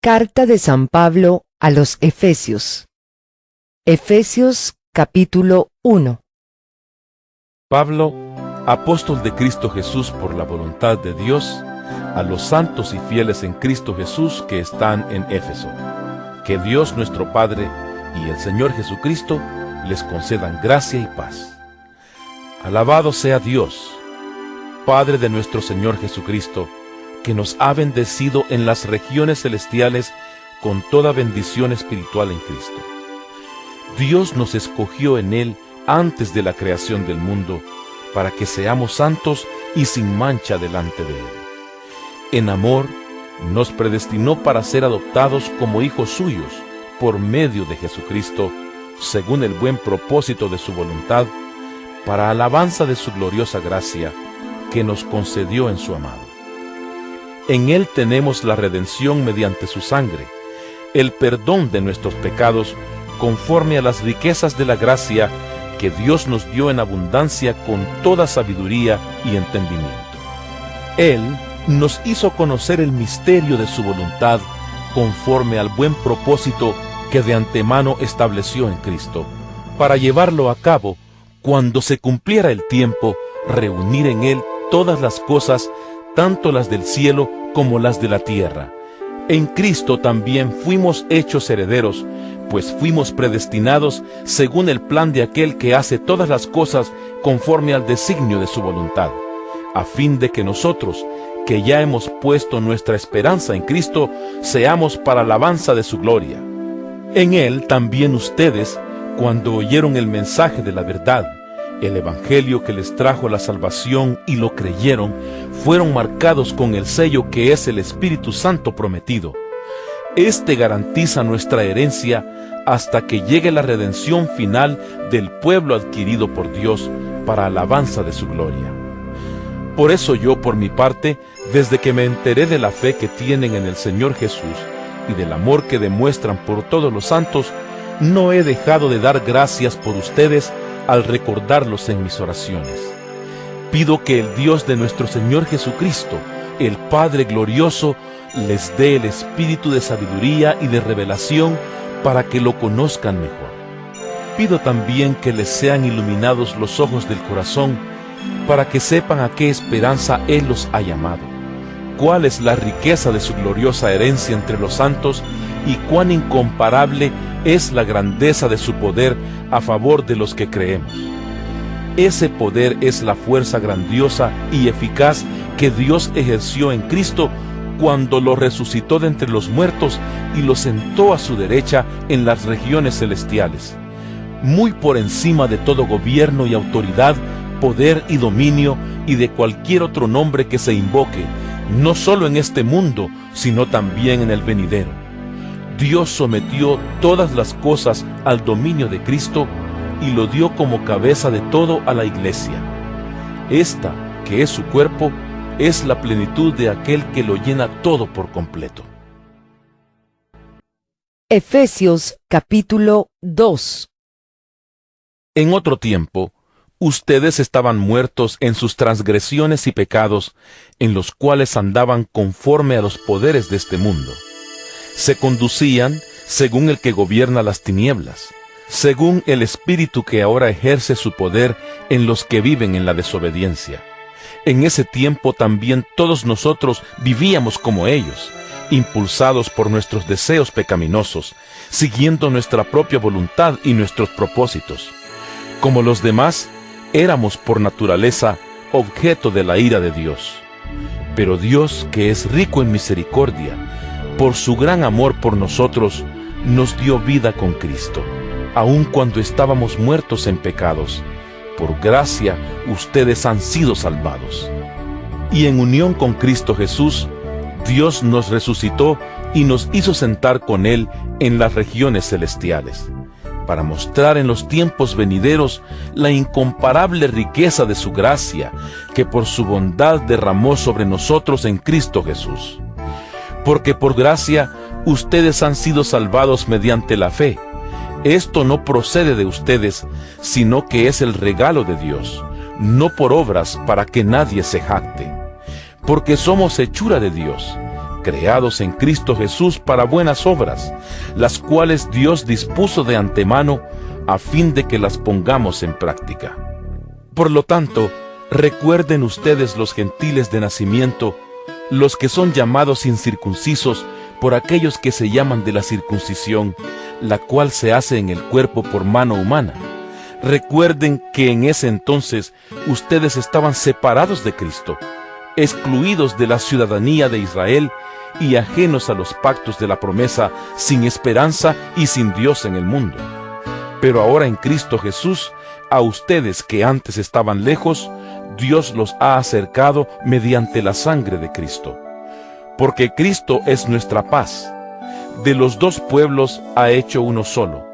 Carta de San Pablo a los Efesios. Efesios capítulo 1. Pablo, apóstol de Cristo Jesús por la voluntad de Dios, a los santos y fieles en Cristo Jesús que están en Éfeso. Que Dios nuestro Padre y el Señor Jesucristo les concedan gracia y paz. Alabado sea Dios, Padre de nuestro Señor Jesucristo, que nos ha bendecido en las regiones celestiales con toda bendición espiritual en Cristo. Dios nos escogió en Él antes de la creación del mundo, para que seamos santos y sin mancha delante de Él. En amor, nos predestinó para ser adoptados como hijos suyos por medio de Jesucristo, según el buen propósito de su voluntad, para alabanza de su gloriosa gracia, que nos concedió en su amado. En Él tenemos la redención mediante su sangre, el perdón de nuestros pecados, conforme a las riquezas de la gracia que Dios nos dio en abundancia con toda sabiduría y entendimiento. Él nos hizo conocer el misterio de su voluntad, conforme al buen propósito que de antemano estableció en Cristo, para llevarlo a cabo, cuando se cumpliera el tiempo, reunir en Él todas las cosas, tanto las del cielo como las de la tierra. En Cristo también fuimos hechos herederos, pues fuimos predestinados según el plan de aquel que hace todas las cosas conforme al designio de su voluntad, a fin de que nosotros, que ya hemos puesto nuestra esperanza en Cristo, seamos para alabanza de su gloria. En Él también ustedes, cuando oyeron el mensaje de la verdad, el evangelio que les trajo la salvación y lo creyeron, fueron marcados con el sello que es el Espíritu Santo prometido. Este garantiza nuestra herencia hasta que llegue la redención final del pueblo adquirido por Dios para alabanza de su gloria. Por eso yo, por mi parte, desde que me enteré de la fe que tienen en el Señor Jesús y del amor que demuestran por todos los santos, no he dejado de dar gracias por ustedes al recordarlos en mis oraciones. Pido que el Dios de nuestro Señor Jesucristo, el Padre glorioso, les dé el espíritu de sabiduría y de revelación para que lo conozcan mejor. Pido también que les sean iluminados los ojos del corazón, para que sepan a qué esperanza Él los ha llamado, cuál es la riqueza de su gloriosa herencia entre los santos y cuán incomparable es la grandeza de su poder a favor de los que creemos. Ese poder es la fuerza grandiosa y eficaz que Dios ejerció en Cristo cuando lo resucitó de entre los muertos y lo sentó a su derecha en las regiones celestiales, muy por encima de todo gobierno y autoridad, poder y dominio y de cualquier otro nombre que se invoque, no solo en este mundo, sino también en el venidero. Dios sometió todas las cosas al dominio de Cristo y lo dio como cabeza de todo a la Iglesia. Esta, que es su cuerpo, es la plenitud de aquel que lo llena todo por completo. Efesios capítulo 2. En otro tiempo, ustedes estaban muertos en sus transgresiones y pecados, en los cuales andaban conforme a los poderes de este mundo. Se conducían según el que gobierna las tinieblas, según el espíritu que ahora ejerce su poder en los que viven en la desobediencia. En ese tiempo también todos nosotros vivíamos como ellos, impulsados por nuestros deseos pecaminosos, siguiendo nuestra propia voluntad y nuestros propósitos. Como los demás, éramos por naturaleza objeto de la ira de Dios. Pero Dios, que es rico en misericordia, por su gran amor por nosotros, nos dio vida con Cristo, aun cuando estábamos muertos en pecados. Por gracia, ustedes han sido salvados. Y en unión con Cristo Jesús, Dios nos resucitó y nos hizo sentar con Él en las regiones celestiales, para mostrar en los tiempos venideros la incomparable riqueza de su gracia, que por su bondad derramó sobre nosotros en Cristo Jesús. Porque por gracia ustedes han sido salvados mediante la fe. Esto no procede de ustedes, sino que es el regalo de Dios, no por obras para que nadie se jacte. Porque somos hechura de Dios, creados en Cristo Jesús para buenas obras, las cuales Dios dispuso de antemano a fin de que las pongamos en práctica. Por lo tanto, recuerden ustedes los gentiles de nacimiento, los que son llamados incircuncisos por aquellos que se llaman de la circuncisión, la cual se hace en el cuerpo por mano humana. Recuerden que en ese entonces ustedes estaban separados de Cristo, excluidos de la ciudadanía de Israel y ajenos a los pactos de la promesa, sin esperanza y sin Dios en el mundo. Pero ahora en Cristo Jesús, a ustedes que antes estaban lejos, Dios los ha acercado mediante la sangre de Cristo. Porque Cristo es nuestra paz. De los dos pueblos ha hecho uno solo,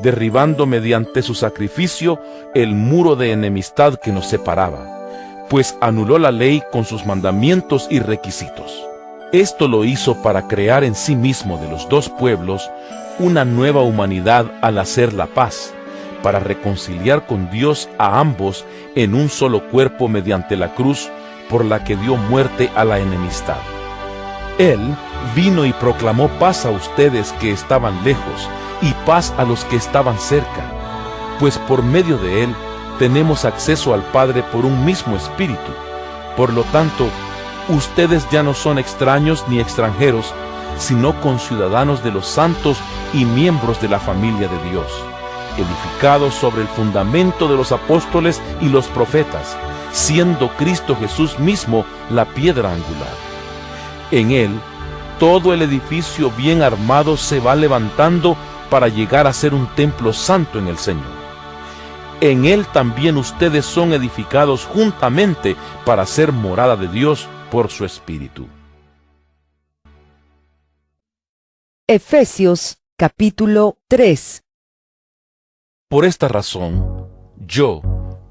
derribando mediante su sacrificio el muro de enemistad que nos separaba, pues anuló la ley con sus mandamientos y requisitos. Esto lo hizo para crear en sí mismo de los dos pueblos una nueva humanidad al hacer la paz, para reconciliar con Dios a ambos en un solo cuerpo mediante la cruz por la que dio muerte a la enemistad. Él vino y proclamó paz a ustedes que estaban lejos y paz a los que estaban cerca, pues por medio de Él tenemos acceso al Padre por un mismo Espíritu. Por lo tanto, ustedes ya no son extraños ni extranjeros, sino conciudadanos de los santos y miembros de la familia de Dios, edificados sobre el fundamento de los apóstoles y los profetas, siendo Cristo Jesús mismo la piedra angular. En Él, todo el edificio bien armado se va levantando para llegar a ser un templo santo en el Señor. En Él también ustedes son edificados juntamente para ser morada de Dios por su Espíritu. Efesios capítulo 3. Por esta razón, yo,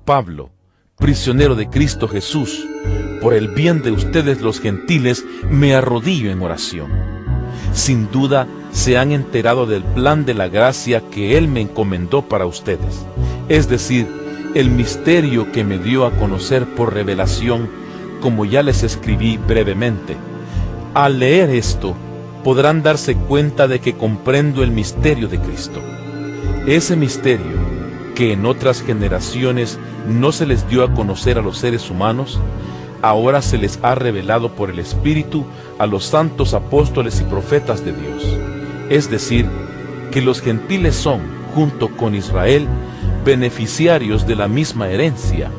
Pablo, prisionero de Cristo Jesús, por el bien de ustedes los gentiles, me arrodillo en oración. Sin duda, se han enterado del plan de la gracia que Él me encomendó para ustedes, es decir, el misterio que me dio a conocer por revelación, como ya les escribí brevemente. Al leer esto, podrán darse cuenta de que comprendo el misterio de Cristo. Ese misterio, que en otras generaciones no se les dio a conocer a los seres humanos, ahora se les ha revelado por el Espíritu a los santos apóstoles y profetas de Dios. Es decir, que los gentiles son, junto con Israel, beneficiarios de la misma herencia,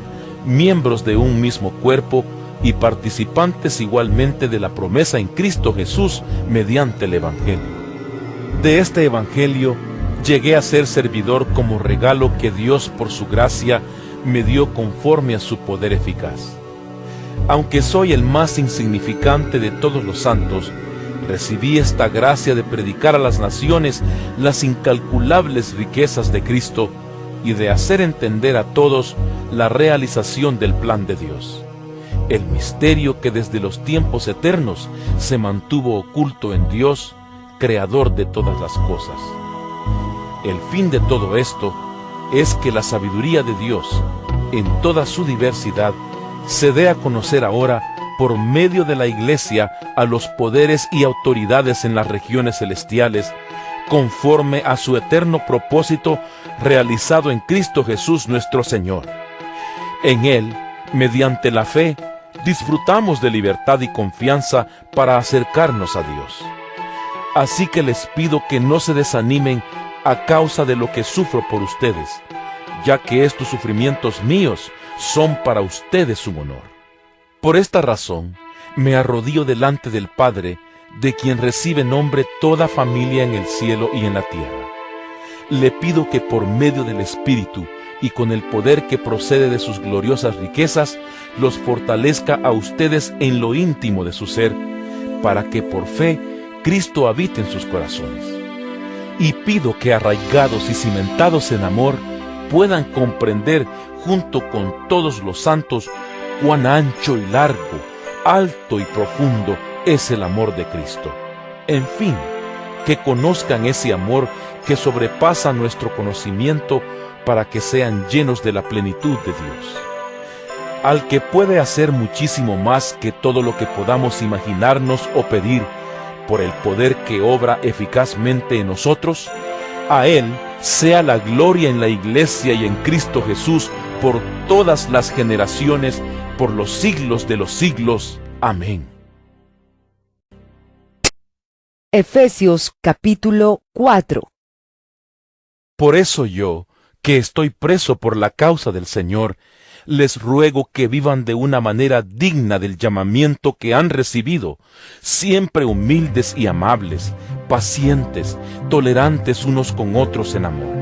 miembros de un mismo cuerpo y participantes igualmente de la promesa en Cristo Jesús mediante el Evangelio. De este Evangelio llegué a ser servidor como regalo que Dios por su gracia me dio conforme a su poder eficaz. Aunque soy el más insignificante de todos los santos, recibí esta gracia de predicar a las naciones las incalculables riquezas de Cristo y de hacer entender a todos la realización del plan de Dios, el misterio que desde los tiempos eternos se mantuvo oculto en Dios, creador de todas las cosas. El fin de todo esto es que la sabiduría de Dios, en toda su diversidad, se dé a conocer ahora por medio de la Iglesia a los poderes y autoridades en las regiones celestiales, conforme a su eterno propósito realizado en Cristo Jesús nuestro Señor. En Él, mediante la fe, disfrutamos de libertad y confianza para acercarnos a Dios. Así que les pido que no se desanimen a causa de lo que sufro por ustedes, ya que estos sufrimientos míos son para ustedes un honor. Por esta razón, me arrodillo delante del Padre, de quien recibe nombre toda familia en el cielo y en la tierra. Le pido que por medio del Espíritu y con el poder que procede de sus gloriosas riquezas, los fortalezca a ustedes en lo íntimo de su ser, para que por fe Cristo habite en sus corazones. Y pido que arraigados y cimentados en amor, puedan comprender junto con todos los santos cuán ancho y largo, alto y profundo es el amor de Cristo. En fin, que conozcan ese amor que sobrepasa nuestro conocimiento, para que sean llenos de la plenitud de Dios. Al que puede hacer muchísimo más que todo lo que podamos imaginarnos o pedir, por el poder que obra eficazmente en nosotros, a Él sea la gloria en la Iglesia y en Cristo Jesús por todas las generaciones, por los siglos de los siglos. Amén. Efesios capítulo 4. Por eso yo, que estoy preso por la causa del Señor, les ruego que vivan de una manera digna del llamamiento que han recibido, siempre humildes y amables, pacientes, tolerantes unos con otros en amor.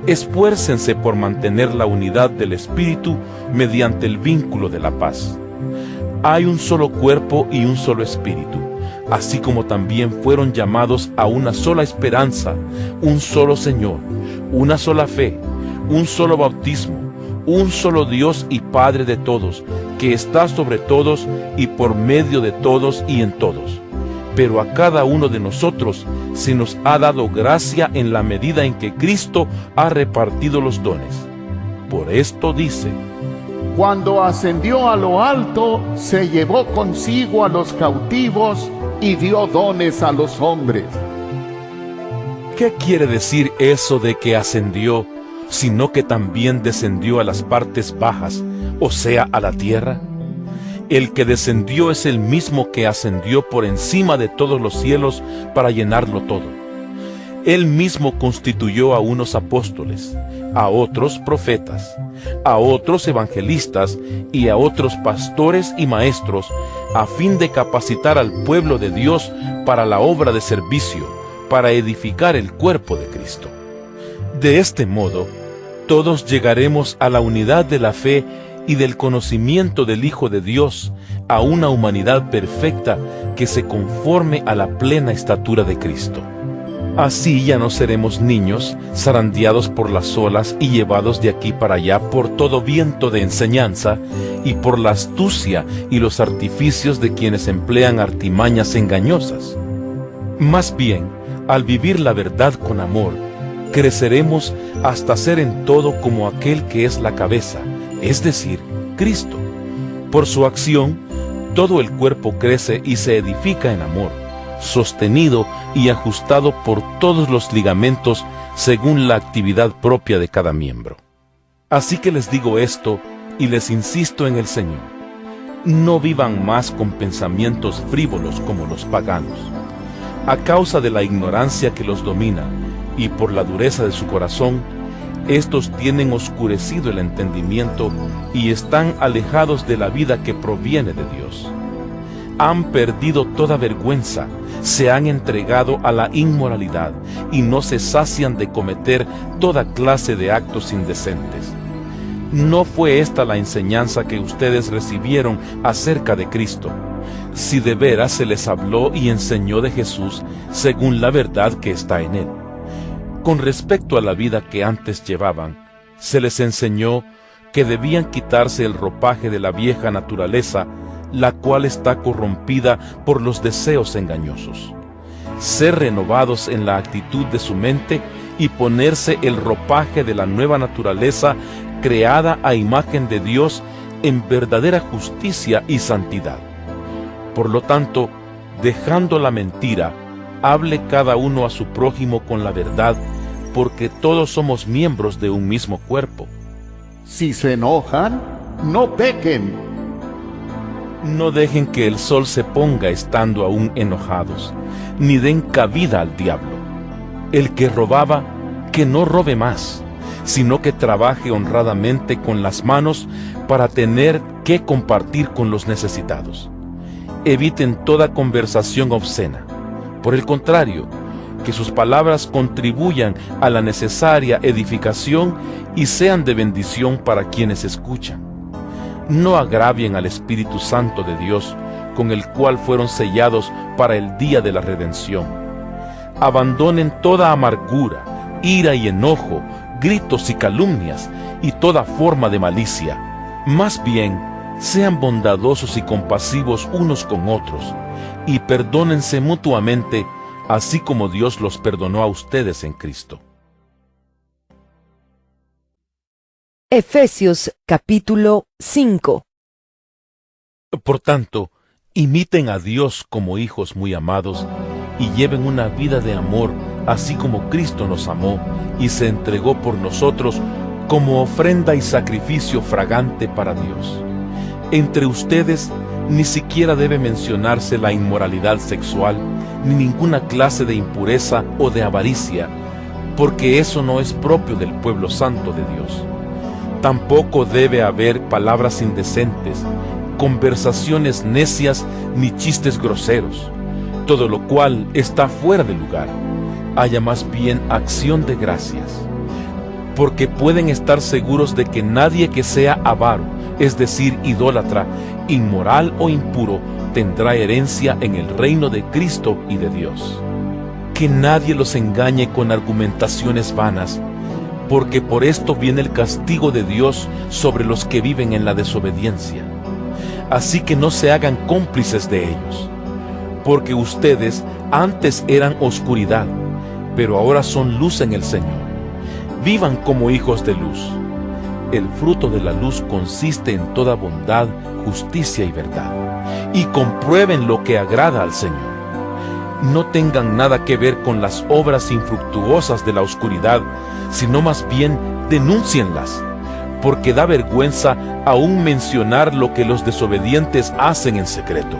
Esfuércense por mantener la unidad del Espíritu mediante el vínculo de la paz. Hay un solo cuerpo y un solo Espíritu, así como también fueron llamados a una sola esperanza, un solo Señor, una sola fe, un solo bautismo, un solo Dios y Padre de todos, que está sobre todos y por medio de todos y en todos. Pero a cada uno de nosotros se nos ha dado gracia en la medida en que Cristo ha repartido los dones. Por esto dice: Cuando ascendió a lo alto, se llevó consigo a los cautivos y dio dones a los hombres. ¿Qué quiere decir eso de que ascendió, sino que también descendió a las partes bajas, o sea, a la tierra? El que descendió es el mismo que ascendió por encima de todos los cielos para llenarlo todo. Él mismo constituyó a unos apóstoles, a otros profetas, a otros evangelistas y a otros pastores y maestros, a fin de capacitar al pueblo de Dios para la obra de servicio, para edificar el cuerpo de Cristo. De este modo, todos llegaremos a la unidad de la fe y del conocimiento del Hijo de Dios, a una humanidad perfecta que se conforme a la plena estatura de Cristo. Así ya no seremos niños, zarandeados por las olas y llevados de aquí para allá por todo viento de enseñanza y por la astucia y los artificios de quienes emplean artimañas engañosas. Más bien, al vivir la verdad con amor, creceremos hasta ser en todo como aquel que es la cabeza, es decir, Cristo. Por su acción, todo el cuerpo crece y se edifica en amor, sostenido y ajustado por todos los ligamentos según la actividad propia de cada miembro. Así que les digo esto y les insisto en el Señor: no vivan más con pensamientos frívolos como los paganos. A causa de la ignorancia que los domina y por la dureza de su corazón, estos tienen oscurecido el entendimiento y están alejados de la vida que proviene de Dios. Han perdido toda vergüenza, se han entregado a la inmoralidad y no se sacian de cometer toda clase de actos indecentes. ¿No fue esta la enseñanza que ustedes recibieron acerca de Cristo? Si de veras se les habló y enseñó de Jesús según la verdad que está en Él. Con respecto a la vida que antes llevaban, se les enseñó que debían quitarse el ropaje de la vieja naturaleza, la cual está corrompida por los deseos engañosos. Ser renovados en la actitud de su mente y ponerse el ropaje de la nueva naturaleza creada a imagen de Dios en verdadera justicia y santidad. Por lo tanto, dejando la mentira, hable cada uno a su prójimo con la verdad, porque todos somos miembros de un mismo cuerpo. Si se enojan, no pequen. No dejen que el sol se ponga estando aún enojados, ni den cabida al diablo. El que robaba, que no robe más, sino que trabaje honradamente con las manos para tener que compartir con los necesitados. Eviten toda conversación obscena. Por el contrario, que sus palabras contribuyan a la necesaria edificación y sean de bendición para quienes escuchan. No agravien al Espíritu Santo de Dios, con el cual fueron sellados para el día de la redención. Abandonen toda amargura, ira y enojo, gritos y calumnias, y toda forma de malicia. Más bien, sean bondadosos y compasivos unos con otros, y perdónense mutuamente, así como Dios los perdonó a ustedes en Cristo. Efesios capítulo 5. Por tanto, imiten a Dios como hijos muy amados y lleven una vida de amor, así como Cristo nos amó y se entregó por nosotros como ofrenda y sacrificio fragante para Dios. Entre ustedes ni siquiera debe mencionarse la inmoralidad sexual, ni ninguna clase de impureza o de avaricia, porque eso no es propio del pueblo santo de Dios. Tampoco debe haber palabras indecentes, conversaciones necias ni chistes groseros, todo lo cual está fuera de lugar. Haya más bien acción de gracias, porque pueden estar seguros de que nadie que sea avaro, es decir, idólatra, inmoral o impuro, tendrá herencia en el reino de Cristo y de Dios. Que nadie los engañe con argumentaciones vanas, porque por esto viene el castigo de Dios sobre los que viven en la desobediencia. Así que no se hagan cómplices de ellos, porque ustedes antes eran oscuridad, pero ahora son luz en el Señor. Vivan como hijos de luz. El fruto de la luz consiste en toda bondad, justicia y verdad, y comprueben lo que agrada al Señor. No tengan nada que ver con las obras infructuosas de la oscuridad, sino más bien denúncienlas, porque da vergüenza aún mencionar lo que los desobedientes hacen en secreto.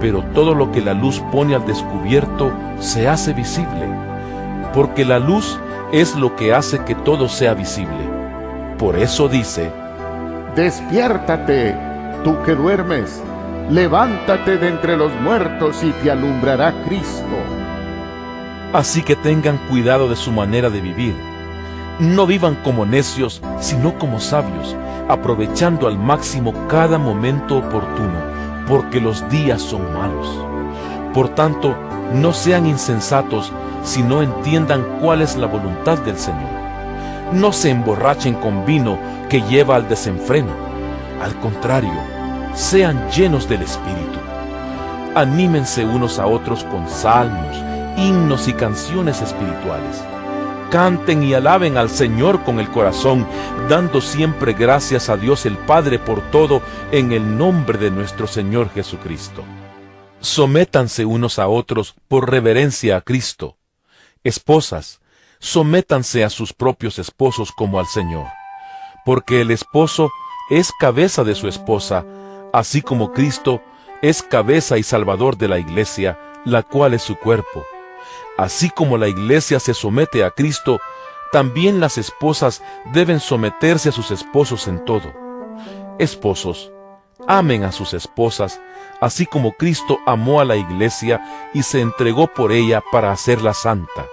Pero todo lo que la luz pone al descubierto se hace visible, porque la luz es lo que hace que todo sea visible. Por eso dice: Despiértate, tú que duermes, levántate de entre los muertos y te alumbrará Cristo. Así que tengan cuidado de su manera de vivir. No vivan como necios, sino como sabios, aprovechando al máximo cada momento oportuno, porque los días son malos. Por tanto, no sean insensatos, sino entiendan cuál es la voluntad del Señor. No se emborrachen con vino que lleva al desenfreno. Al contrario, sean llenos del Espíritu. Anímense unos a otros con salmos, himnos y canciones espirituales. Canten y alaben al Señor con el corazón, dando siempre gracias a Dios el Padre por todo, en el nombre de nuestro Señor Jesucristo. Sométanse unos a otros por reverencia a Cristo. Esposas, sométanse a sus propios esposos como al Señor, porque el esposo es cabeza de su esposa, así como Cristo es cabeza y salvador de la iglesia, la cual es su cuerpo. Así como la iglesia se somete a Cristo, también las esposas deben someterse a sus esposos en todo. Esposos, amen a sus esposas, así como Cristo amó a la iglesia y se entregó por ella para hacerla santa.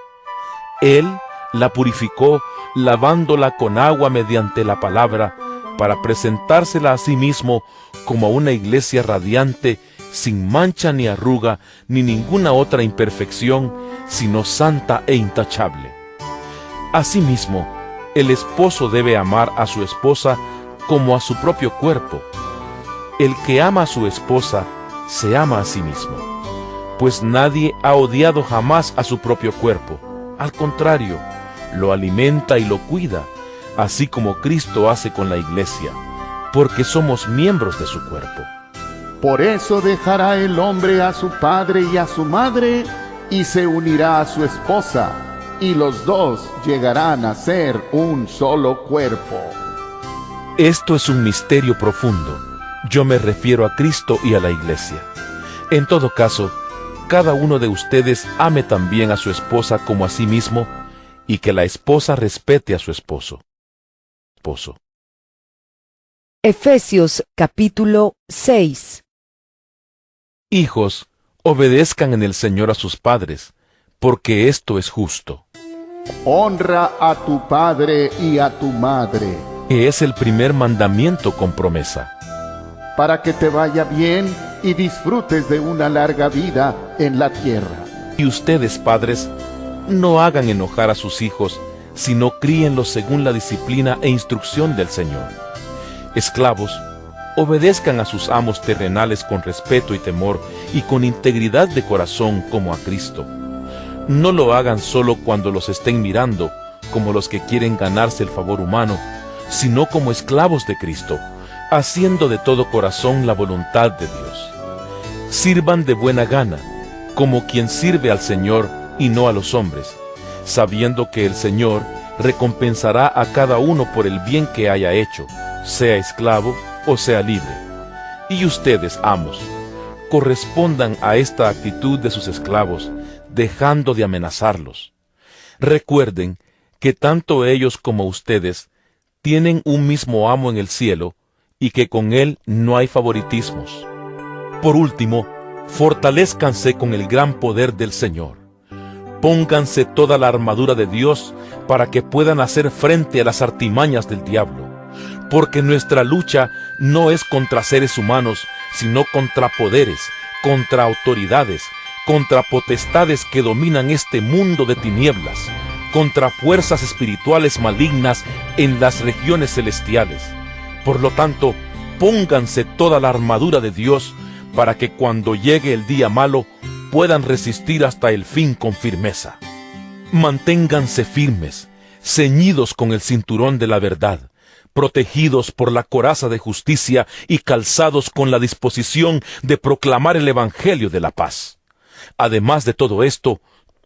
Él la purificó, lavándola con agua mediante la palabra, para presentársela a sí mismo como a una iglesia radiante, sin mancha ni arruga, ni ninguna otra imperfección, sino santa e intachable. Asimismo, el esposo debe amar a su esposa como a su propio cuerpo. El que ama a su esposa, se ama a sí mismo, pues nadie ha odiado jamás a su propio cuerpo. Al contrario, lo alimenta y lo cuida, así como Cristo hace con la iglesia, porque somos miembros de su cuerpo. Por eso dejará el hombre a su padre y a su madre, y se unirá a su esposa, y los dos llegarán a ser un solo cuerpo. Esto es un misterio profundo. Yo me refiero a Cristo y a la iglesia. En todo caso, cada uno de ustedes ame también a su esposa como a sí mismo, y que la esposa respete a su esposo. Efesios capítulo 6. Hijos, obedezcan en el Señor a sus padres, porque esto es justo. Honra a tu padre y a tu madre, Que es el primer mandamiento con promesa, para que te vaya bien y disfrutes de una larga vida en la tierra. y ustedes, padres, no hagan enojar a sus hijos, sino críenlos según la disciplina e instrucción del Señor. Esclavos, obedezcan a sus amos terrenales con respeto y temor y con integridad de corazón como a Cristo. No lo hagan solo cuando los estén mirando, como los que quieren ganarse el favor humano, sino como esclavos de Cristo, haciendo de todo corazón la voluntad de Dios. Sirvan de buena gana, como quien sirve al Señor y no a los hombres, sabiendo que el Señor recompensará a cada uno por el bien que haya hecho, sea esclavo o sea libre. Y ustedes, amos, correspondan a esta actitud de sus esclavos, dejando de amenazarlos. Recuerden que tanto ellos como ustedes tienen un mismo amo en el cielo y que con él no hay favoritismos. Por último, fortalézcanse con el gran poder del Señor. Pónganse toda la armadura de Dios para que puedan hacer frente a las artimañas del diablo, porque nuestra lucha no es contra seres humanos, sino contra poderes, contra autoridades, contra potestades que dominan este mundo de tinieblas, contra fuerzas espirituales malignas en las regiones celestiales. Por lo tanto, pónganse toda la armadura de Dios para que cuando llegue el día malo puedan resistir hasta el fin con firmeza. Manténganse firmes, ceñidos con el cinturón de la verdad, protegidos por la coraza de justicia y calzados con la disposición de proclamar el evangelio de la paz. Además de todo esto,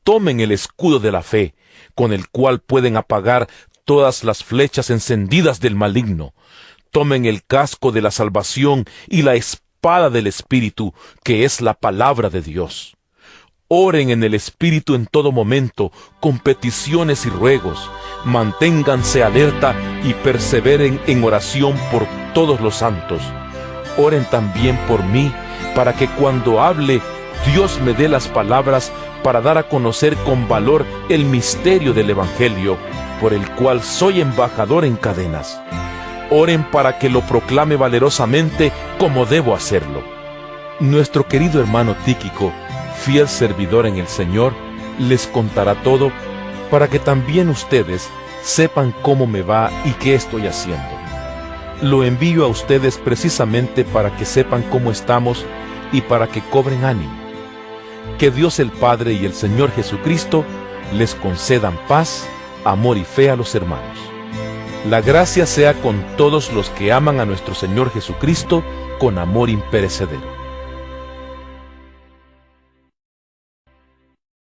tomen el escudo de la fe, con el cual pueden apagar todas las flechas encendidas del maligno. Tomen el casco de la salvación y la espada del Espíritu, que es la palabra de Dios. Oren en el Espíritu en todo momento, con peticiones y ruegos. Manténganse alerta y perseveren en oración por todos los santos. Oren también por mí, para que cuando hable, Dios me dé las palabras para dar a conocer con valor el misterio del Evangelio, por el cual soy embajador en cadenas. Oren para que lo proclame valerosamente como debo hacerlo. Nuestro querido hermano Tíquico, fiel servidor en el Señor, les contará todo para que también ustedes sepan cómo me va y qué estoy haciendo. Lo envío a ustedes precisamente para que sepan cómo estamos y para que cobren ánimo. Que Dios el Padre y el Señor Jesucristo les concedan paz, amor y fe a los hermanos. La gracia sea con todos los que aman a nuestro Señor Jesucristo con amor imperecedero.